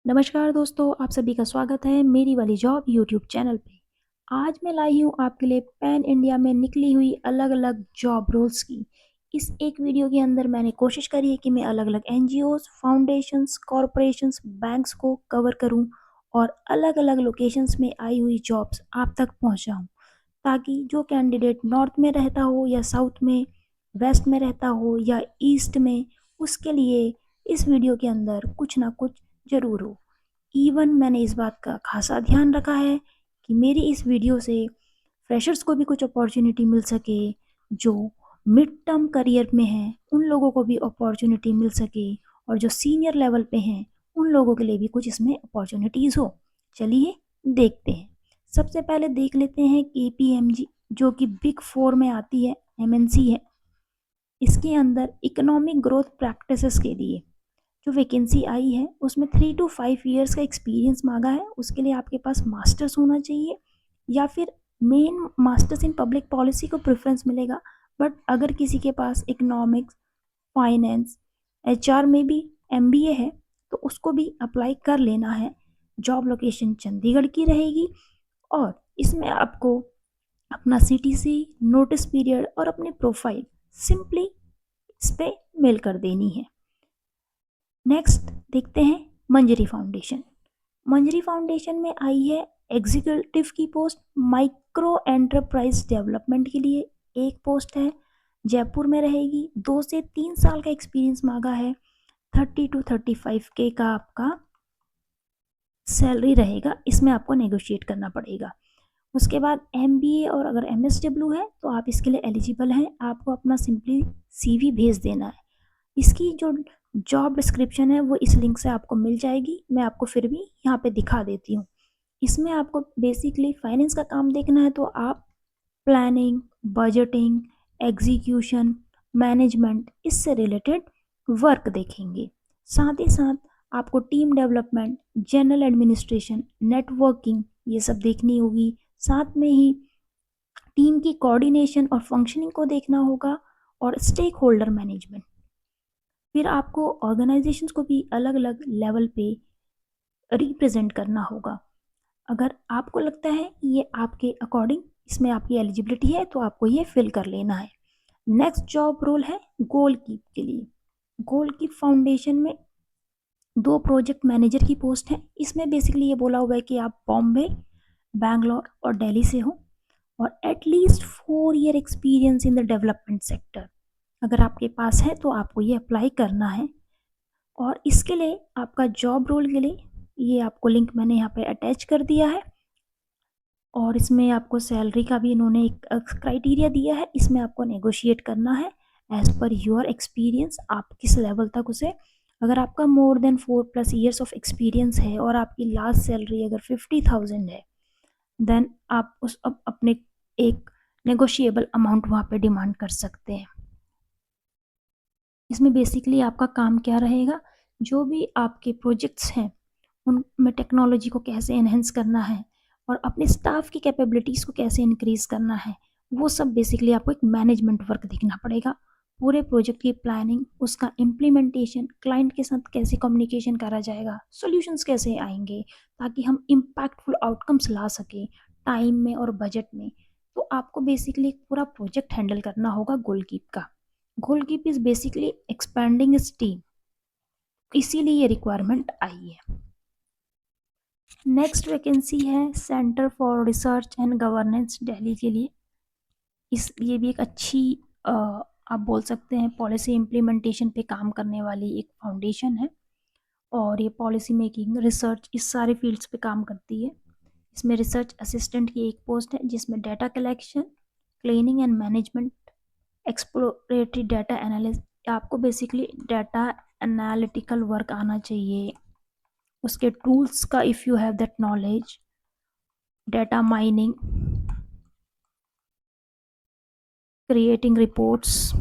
नमस्कार दोस्तों, आप सभी का स्वागत है मेरी वाली जॉब यूट्यूब चैनल पे। आज मैं लाई हूँ आपके लिए पैन इंडिया में निकली हुई अलग-अलग जॉब रोल्स की। इस एक वीडियो के अंदर मैंने कोशिश करी है कि मैं अलग-अलग एनजीओज़, फाउंडेशंस, कॉर्पोरेशंस, बैंक्स को कवर करूँ और अलग-अलग लोकेशंस में आई हुई जॉब्स आप तक पहुँचाऊँ, ताकि जो कैंडिडेट नॉर्थ में रहता हो या साउथ में, वेस्ट में रहता हो या ईस्ट में, उसके लिए इस वीडियो के अंदर कुछ ना कुछ ज़रूर हो। इवन मैंने इस बात का खासा ध्यान रखा है कि मेरी इस वीडियो से फ्रेशर्स को भी कुछ अपॉर्चुनिटी मिल सके, जो मिड टर्म करियर में हैं उन लोगों को भी अपॉर्चुनिटी मिल सके और जो सीनियर लेवल पे हैं उन लोगों के लिए भी कुछ इसमें अपॉर्चुनिटीज़ हो। चलिए देखते हैं। सबसे पहले देख लेते हैं केपीएमजी, जो कि बिग फोर में आती है, एमएनसी है। इसके अंदर इकोनॉमिक ग्रोथ प्रैक्टिसेस के लिए जो वैकेंसी आई है उसमें 3 to 5 ईयर्स का एक्सपीरियंस मांगा है। उसके लिए आपके पास मास्टर्स होना चाहिए या फिर main masters in public policy को प्रेफरेंस मिलेगा। बट अगर किसी के पास इकोनॉमिक्स, फाइनेंस, एचआर में भी एमबीए है तो उसको भी अप्लाई कर लेना है। जॉब लोकेशन चंडीगढ़ की रहेगी और इसमें आपको अपना सीटीसी, नोटिस पीरियड और अपनी प्रोफाइल सिंपली इस पे मेल कर देनी है। नेक्स्ट देखते हैं मंजरी फाउंडेशन। मंजरी फाउंडेशन में आई है एग्जीक्यूटिव की पोस्ट, माइक्रो एंटरप्राइज डेवलपमेंट के लिए एक पोस्ट है, जयपुर में रहेगी। 2 से 3 साल का एक्सपीरियंस मांगा है। 30 to 35 के का आपका सैलरी रहेगा, इसमें आपको नेगोशिएट करना पड़ेगा। उसके बाद एमबीए और अगर एमएसडब्ल्यू है तो आप इसके लिए एलिजिबल हैं। आपको अपना सिंपली सीवी भेज देना है। इसकी जो जॉब डिस्क्रिप्शन है वो इस लिंक से आपको मिल जाएगी, मैं आपको फिर भी यहाँ पे दिखा देती हूँ। इसमें आपको बेसिकली फाइनेंस का काम देखना है तो आप प्लानिंग, बजटिंग, एग्जीक्यूशन, मैनेजमेंट इससे रिलेटेड वर्क देखेंगे। साथ ही साथ आपको team development, general administration, networking ये सब देखनी होगी। साथ में ही टीम की कोऑर्डिनेशन और फंक्शनिंग को देखना होगा और स्टेक होल्डर मैनेजमेंट। फिर आपको ऑर्गेनाइजेशंस को भी अलग अलग लेवल पे रिप्रेजेंट करना होगा। अगर आपको लगता है ये आपके अकॉर्डिंग इसमें आपकी एलिजिबिलिटी है तो आपको ये फिल कर लेना है। नेक्स्ट जॉब रोल है गोल कीप के लिए। गोल कीप फाउंडेशन में 2 प्रोजेक्ट मैनेजर की पोस्ट है। इसमें बेसिकली ये बोला हुआ है कि आप बॉम्बे, बैंगलोर और दिल्ली से हो और at least 4 year experience in the development sector अगर आपके पास है तो आपको ये अप्लाई करना है। और इसके लिए आपका जॉब रोल के लिए ये आपको लिंक मैंने यहाँ पे अटैच कर दिया है और इसमें आपको सैलरी का भी इन्होंने एक क्राइटेरिया दिया है। इसमें आपको नेगोशिएट करना है एज पर योर एक्सपीरियंस, आप किस लेवल तक उसे, अगर आपका more than 4+ years of experience है और आपकी लास्ट सैलरी अगर 50,000 है देन आप उस अपने एक नेगोशिएबल अमाउंट वहाँ पे डिमांड कर सकते हैं। इसमें बेसिकली आपका काम क्या रहेगा, जो भी आपके प्रोजेक्ट्स हैं उनमें टेक्नोलॉजी को कैसे एनहेंस करना है और अपने स्टाफ की कैपेबिलिटीज़ को कैसे इंक्रीज़ करना है, वो सब बेसिकली आपको एक मैनेजमेंट वर्क देखना पड़ेगा। पूरे प्रोजेक्ट की प्लानिंग, उसका इम्प्लीमेंटेशन, क्लाइंट के साथ कैसे कम्युनिकेशन करा जाएगा, सॉल्यूशंस कैसे आएंगे ताकि हम इम्पैक्टफुल आउटकम्स ला सकें टाइम में और बजट में। तो आपको बेसिकली एक पूरा प्रोजेक्ट हैंडल करना होगा गोलकीप का। गोलकीप इज़ बेसिकली एक्सपैंडिंग इस टीम, इसीलिए ये रिक्वायरमेंट आई है। नेक्स्ट वैकेंसी है centre for research and governance Delhi के लिए। ये भी एक अच्छी आप बोल सकते हैं पॉलिसी इम्प्लीमेंटेशन पे काम करने वाली एक फाउंडेशन है और ये पॉलिसी मेकिंग, रिसर्च इस सारे फील्ड्स पे काम करती है। इसमें रिसर्च असिस्टेंट की एक पोस्ट है जिसमें data collection, cleaning and management, exploratory data analyst, आपको बेसिकली डाटा एनालिटिकल वर्क आना चाहिए। उसके टूल्स का if you have that knowledge, data mining, creating reports,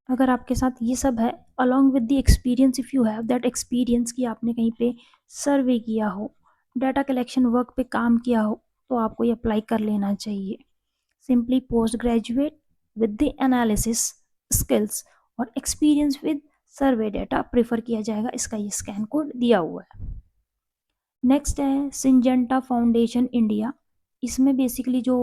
अगर आपके साथ ये सब है along with the experience, if you have that experience कि आपने कहीं पे सर्वे किया हो, डाटा कलेक्शन वर्क पे काम किया हो, तो आपको ये अप्लाई कर लेना चाहिए। Simply post graduate with the analysis skills और experience with survey data prefer किया जाएगा। इसका ये स्कैन कोड दिया हुआ है। नेक्स्ट है सिंजेंटा फाउंडेशन इंडिया। इसमें बेसिकली जो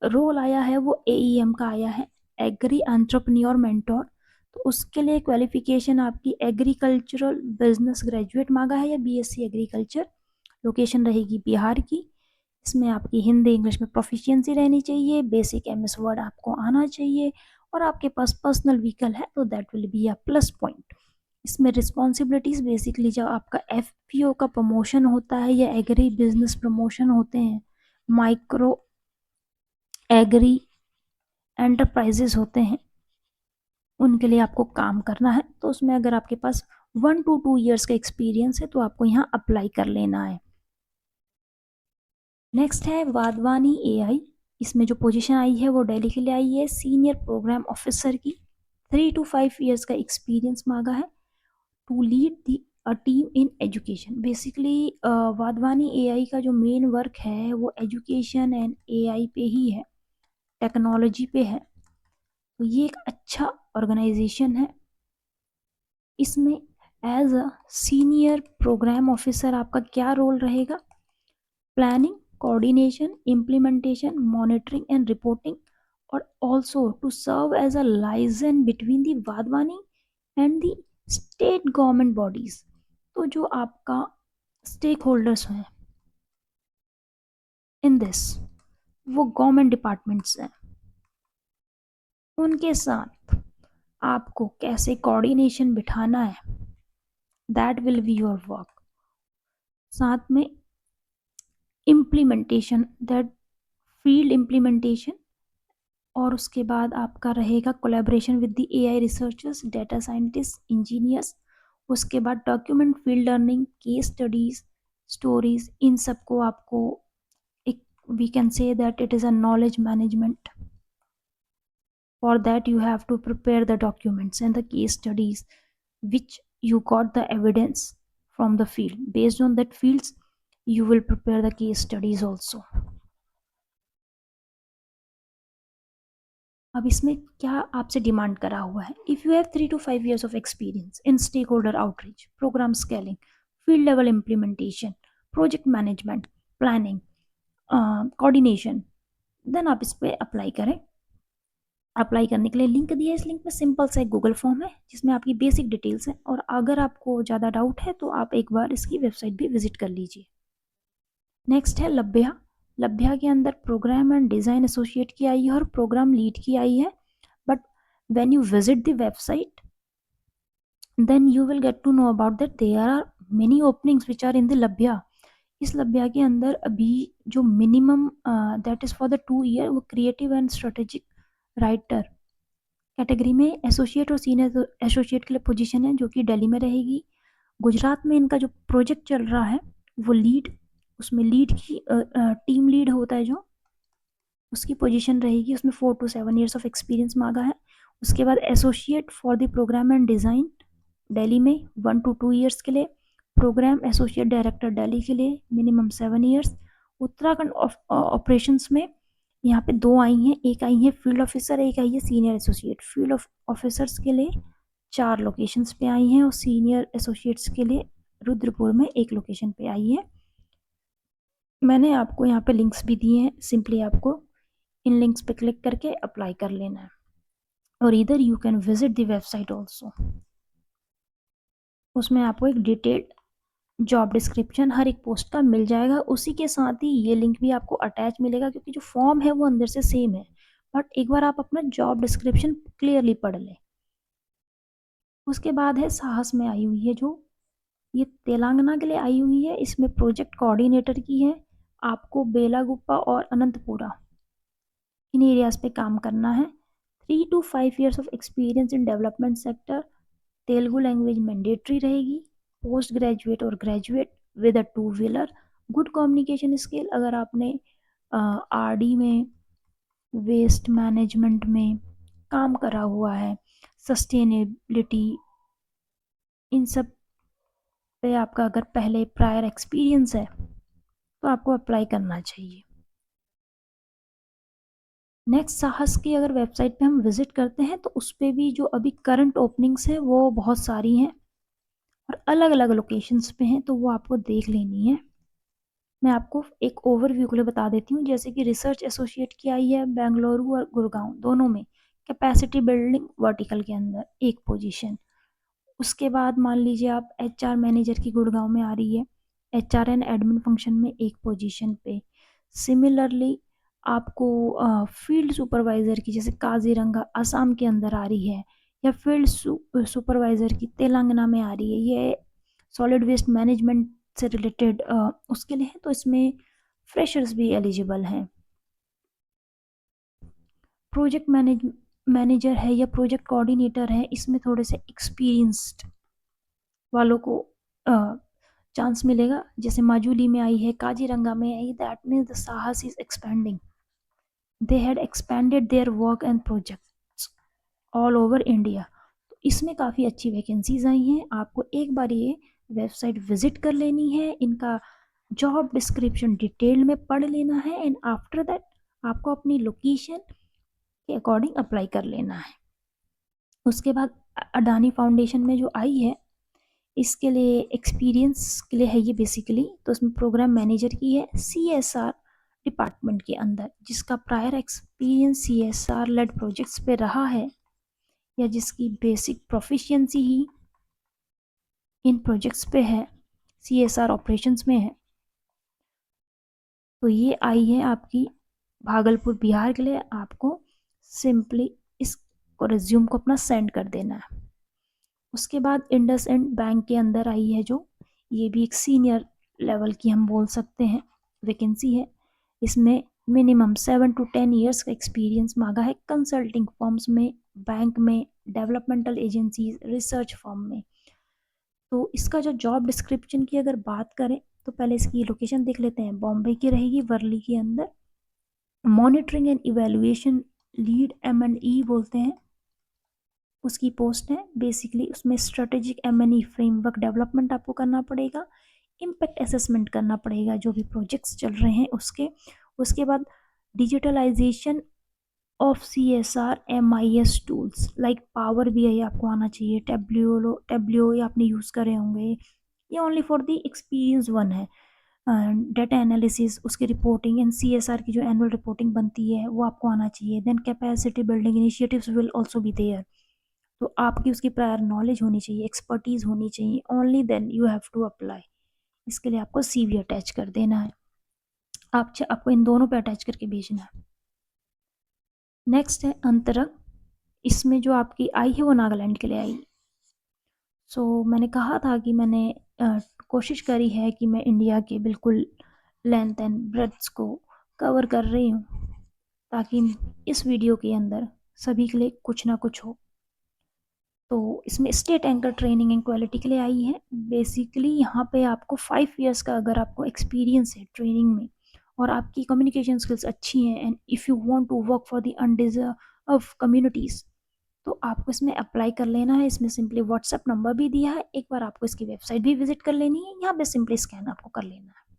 रोल आया है वो AEM का आया है, एग्री एंटरप्रेन्योर मेंटोर। तो उसके लिए क्वालिफिकेशन आपकी एग्रीकल्चरल बिजनेस ग्रेजुएट मांगा है या BSc एग्रीकल्चर। लोकेशन रहेगी बिहार की। इसमें आपकी हिंदी इंग्लिश में प्रोफिशिएंसी रहनी चाहिए, बेसिक MS वर्ड आपको आना चाहिए, और आपके पास पर्सनल व्हीकल है तो that will be a plus point. इसमें रिस्पॉन्सिबिलिटीज़ बेसिकली जब आपका FPO का प्रमोशन होता है या एग्री बिजनेस प्रमोशन होते हैं, माइक्रो एग्री एंटरप्राइजेस होते हैं, उनके लिए आपको काम करना है। तो उसमें अगर आपके पास 1 to 2 ईयर्स का एक्सपीरियंस है तो आपको यहाँ अप्लाई कर लेना है। नेक्स्ट है वाधवानी AI। इसमें जो पोजीशन आई है वो दिल्ली के लिए आई है, सीनियर प्रोग्राम ऑफिसर की। 3 to 5 ईयर्स का एक्सपीरियंस मांगा है to lead the a team in education. Basically Wadhwani AI का जो मेन वर्क है वो एजुकेशन एंड AI पे ही है, टेक्नोलॉजी पे है। तो ये एक अच्छा ऑर्गेनाइजेशन है। इसमें as a senior programme officer आपका क्या रोल रहेगा? Planning, coordination, implementation, monitoring and reporting, or also to serve as a liaison between the Vadwani and the state government bodies। तो जो आपका स्टेक होल्डर्स हैं इन दिस, वो government departments हैं, उनके साथ आपको कैसे कोऑर्डिनेशन बिठाना है, that will be your work. साथ में इम्प्लीमेंटेशन, दैट फील्ड इम्प्लीमेंटेशन, और उसके बाद आपका रहेगा collaboration with the AI researchers, data scientist, engineers. उसके बाद document field learning, case studies, stories, इन सबको आपको एक, we can say that it is a knowledge management. For that you have to prepare the documents and the case studies which you got the evidence from the field. Based on that fields you will prepare the case studies also। अब इसमें क्या आपसे demand करा हुआ है? If you have 3 to 5 years of experience in stakeholder outreach, program scaling, field level implementation, project management, planning, coordination, then आप इस पर अप्लाई करें। अप्लाई करने के लिए लिंक दिया है। इस लिंक में सिंपल सा एक गूगल फॉर्म है जिसमें आपकी बेसिक डिटेल्स हैं, और अगर आपको ज़्यादा डाउट है तो आप एक बार इसकी वेबसाइट भी विजिट कर लीजिए। नेक्स्ट है लभ्या। लभ्या के अंदर प्रोग्राम एंड डिज़ाइन एसोसिएट की आई है और प्रोग्राम लीड की आई है। But when you visit the website then you will get to know about that there are many openings which are in the labhya। इस लभ्या के अंदर अभी जो minimum that is for the 2 year, वो creative and strategic writer category में associate और senior associate के लिए पोजीशन है, जो कि दिल्ली में रहेगी। गुजरात में इनका जो प्रोजेक्ट चल रहा है वो लीड, उसमें लीड की टीम लीड होता है जो, उसकी पोजीशन रहेगी। उसमें 4 to 7 ईयर्स ऑफ एक्सपीरियंस मांगा है। उसके बाद associate for the programme and design Delhi में 1 to 2 ईयर्स के लिए। प्रोग्राम एसोसिएट डायरेक्टर दिल्ली के लिए मिनिमम 7 ईयर्स। उत्तराखंड ऑपरेशंस में यहाँ पे 2 आई हैं, एक आई है फील्ड ऑफिसर, एक आई है सीनियर एसोसिएट। फील्ड ऑफिसर्स के लिए 4 लोकेशंस पे आई हैं और सीनियर एसोसिएट्स के लिए रुद्रपुर में 1 लोकेशन पे आई है। मैंने आपको यहाँ पे लिंक्स भी दिए हैं, सिंपली आपको इन लिंक्स पे क्लिक करके अप्लाई कर लेना है, और इधर you can visit the website also. उसमें आपको एक डिटेल्ड जॉब डिस्क्रिप्शन हर एक पोस्ट का मिल जाएगा। उसी के साथ ही ये लिंक भी आपको अटैच मिलेगा, क्योंकि जो फॉर्म है वो अंदर से सेम है, बट एक बार आप अपना जॉब डिस्क्रिप्शन क्लियरली पढ़ लें। उसके बाद है साहस में आई हुई है, जो ये तेलंगाना के लिए आई हुई है। इसमें प्रोजेक्ट कोऑर्डिनेटर की है। आपको बेलागुप्पा और अनंतपुरा इन एरियाज पे काम करना है। 3 to 5 years of experience in development sector. Telugu language mandatory रहेगी। पोस्ट ग्रेजुएट और graduate with a 2 wheeler. Good communication skill, अगर आपने RD में, वेस्ट मैनेजमेंट में काम करा हुआ है, सस्टेनेबिलिटी, इन सब पे आपका अगर पहले प्रायर एक्सपीरियंस है तो आपको अप्लाई करना चाहिए। नेक्स्ट साहस की अगर वेबसाइट पे हम विजिट करते हैं तो उस पे भी जो अभी करंट ओपनिंग्स हैं वो बहुत सारी हैं और अलग अलग लोकेशंस पे हैं, तो वो आपको देख लेनी है। मैं आपको एक ओवरव्यू के लिए बता देती हूँ। जैसे कि रिसर्च एसोसिएट की आई है बेंगलुरु और गुड़गांव दोनों में, कैपेसिटी बिल्डिंग वर्टिकल के अंदर एक पोजीशन। उसके बाद मान लीजिए आप एचआर मैनेजर की गुड़गांव में आ रही है, एचआर एंड एडमिन फंक्शन में एक पोजीशन पे। सिमिलरली आपको फील्ड सुपरवाइज़र की जैसे काजीरंगा असम के अंदर आ रही है, या फील्ड सुपरवाइज़र की तेलंगाना में आ रही है, ये सॉलिड वेस्ट मैनेजमेंट से रिलेटेड उसके लिए है, तो इसमें फ्रेशर्स भी एलिजिबल हैं। प्रोजेक्ट मैनेजर है या प्रोजेक्ट कोऑर्डिनेटर है, इसमें थोड़े से एक्सपीरियंस्ड वालों को चांस मिलेगा। जैसे माजुली में आई है, काजीरंगा में आई, दैट मीन्स द साहस is expanding, they had expanded their work and projects all over India. तो इसमें काफ़ी अच्छी वैकेंसीज आई हैं। आपको एक बार ये वेबसाइट विजिट कर लेनी है, इनका जॉब डिस्क्रिप्शन डिटेल में पढ़ लेना है, एंड आफ्टर दैट आपको अपनी लोकेशन के अकॉर्डिंग अप्लाई कर लेना है। उसके बाद अडानी फाउंडेशन में जो आई है, इसके लिए एक्सपीरियंस के लिए है ये बेसिकली, तो उसमें प्रोग्राम मैनेजर की है सीएसआर डिपार्टमेंट के अंदर, जिसका prior experience CSR led projects पे रहा है, या जिसकी बेसिक प्रोफिशिएंसी ही इन प्रोजेक्ट्स पे है, सीएसआर ऑपरेशंस में है। तो ये आई है आपकी भागलपुर बिहार के लिए। आपको सिंपली इसको रिज्यूम को अपना सेंड कर देना है। उसके बाद इंडसइंड बैंक के अंदर आई है जो, ये भी एक सीनियर लेवल की हम बोल सकते हैं वैकेंसी है। इसमें मिनिमम 7 to 10 years का एक्सपीरियंस मांगा है कंसल्टिंग फर्म्स में, बैंक में, डेवलपमेंटल एजेंसीज, रिसर्च फर्म में। तो इसका जो जॉब डिस्क्रिप्शन की अगर बात करें तो पहले इसकी लोकेशन देख लेते हैं। बॉम्बे की रहेगी, वर्ली के अंदर। Monitoring and evaluation lead M&E बोलते हैं उसकी पोस्ट है। बेसिकली उसमें स्ट्रेटेजिक M&E फ्रेमवर्क डेवलपमेंट आपको करना पड़ेगा, इम्पैक्ट असेसमेंट करना पड़ेगा जो भी प्रोजेक्ट्स चल रहे हैं उसके। उसके बाद digitalisation of CSR MIS tools like power BI आपको आना चाहिए, टेब्ल्यू या आपने यूज़ करे होंगे, ये only for the experience one है। डेटा एनालिसिस, उसकी रिपोर्टिंग एंड CSR की जो एनुअल रिपोर्टिंग बनती है वो आपको आना चाहिए। Then capacity building initiatives will also be there, तो आपकी उसकी प्रायर नॉलेज होनी चाहिए, एक्सपर्टीज़ होनी चाहिए, only then you have to apply. इसके लिए आपको CV अटैच कर देना है। आपको इन दोनों पे अटैच करके भेजना है। नेक्स्ट है अंतरंग, इसमें जो आपकी आई है वो नागालैंड के लिए आई। मैंने कहा था कि मैंने कोशिश करी है कि मैं इंडिया के बिल्कुल लेंथ एंड ब्रेड्थ को कवर कर रही हूँ, ताकि इस वीडियो के अंदर सभी के लिए कुछ ना कुछ हो। तो इसमें state anchor training and quality के लिए आई है। बेसिकली यहाँ पे आपको 5 years का अगर आपको एक्सपीरियंस है ट्रेनिंग में, और आपकी कम्युनिकेशन स्किल्स अच्छी हैं, and if you want to work for the underserved communities, तो आपको इसमें अप्लाई कर लेना है। इसमें सिंपली व्हाट्सएप नंबर भी दिया है, एक बार आपको इसकी वेबसाइट भी विजिट कर लेनी है, यहाँ पे सिंपली स्कैन आपको कर लेना है।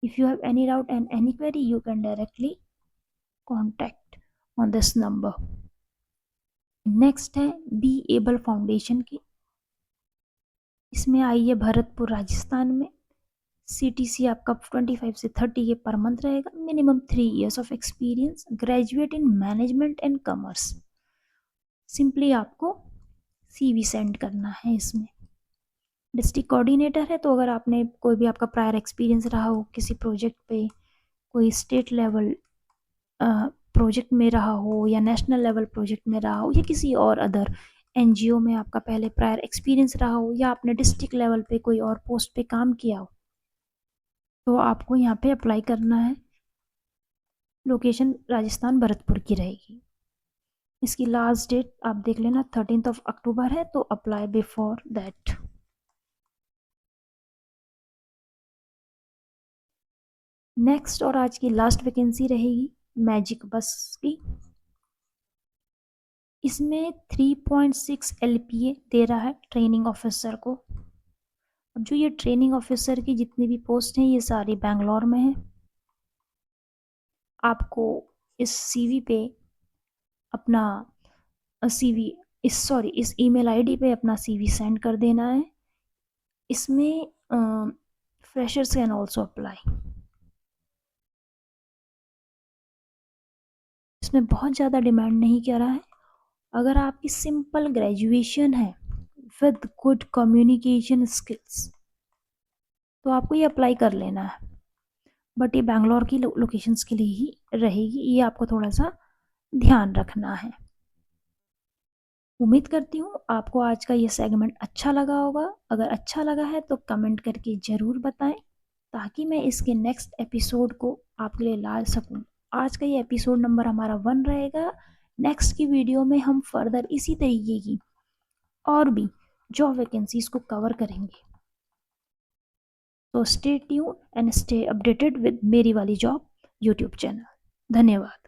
If you have any doubt and any query you can directly contact on this number. Next है बी एबल फाउंडेशन की, इसमें आई है भरतपुर राजस्थान में। CTC आपका 25 से 30 ये पर मंथ रहेगा। Minimum 3 years of experience, graduate in management and commerce. Simply आपको CV सेंड करना है। इसमें डिस्ट्रिक्ट कोऑर्डिनेटर है, तो अगर आपने कोई भी आपका प्रायर एक्सपीरियंस रहा हो किसी प्रोजेक्ट पे, कोई स्टेट लेवल प्रोजेक्ट में रहा हो, या नेशनल लेवल प्रोजेक्ट में रहा हो, या किसी और अदर NGO में आपका पहले प्रायर एक्सपीरियंस रहा हो, या आपने डिस्ट्रिक्ट लेवल पे कोई और पोस्ट पे काम किया हो, तो आपको यहाँ पे अप्लाई करना है। लोकेशन राजस्थान भरतपुर की रहेगी। इसकी लास्ट डेट आप देख लेना 13 अक्टूबर है, तो अप्लाई बिफोर दैट। नेक्स्ट और आज की लास्ट वैकेंसी रहेगी मैजिक बस की। इसमें 3.6 LPA दे रहा है ट्रेनिंग ऑफिसर को। अब जो ये ट्रेनिंग ऑफिसर की जितनी भी पोस्ट हैं ये सारी बैंगलोर में है। आपको इस सीवी पे अपना सीवी इस ईमेल आईडी पे अपना सीवी सेंड कर देना है। इसमें फ्रेशर्स कैन ऑल्सो अप्लाई। इसमें बहुत ज़्यादा डिमांड नहीं कर रहा है। अगर आपकी सिंपल ग्रेजुएशन है विद गुड कम्युनिकेशन स्किल्स तो आपको ये अप्लाई कर लेना है। बट ये बैंगलोर की लोकेशंस के लिए ही रहेगी, ये आपको थोड़ा सा ध्यान रखना है। उम्मीद करती हूँ आपको आज का ये सेगमेंट अच्छा लगा होगा। अगर अच्छा लगा है तो कमेंट करके ज़रूर बताएं ताकि मैं इसके नेक्स्ट एपिसोड को आपके लिए ला सकूं। आज का ये एपिसोड नंबर हमारा 1 रहेगा। नेक्स्ट की वीडियो में हम फर्दर इसी तरीके की और भी जॉब वैकेंसीज को कवर करेंगे। तो stay tune and stay updated with मेरी वाली जॉब यूट्यूब चैनल। धन्यवाद।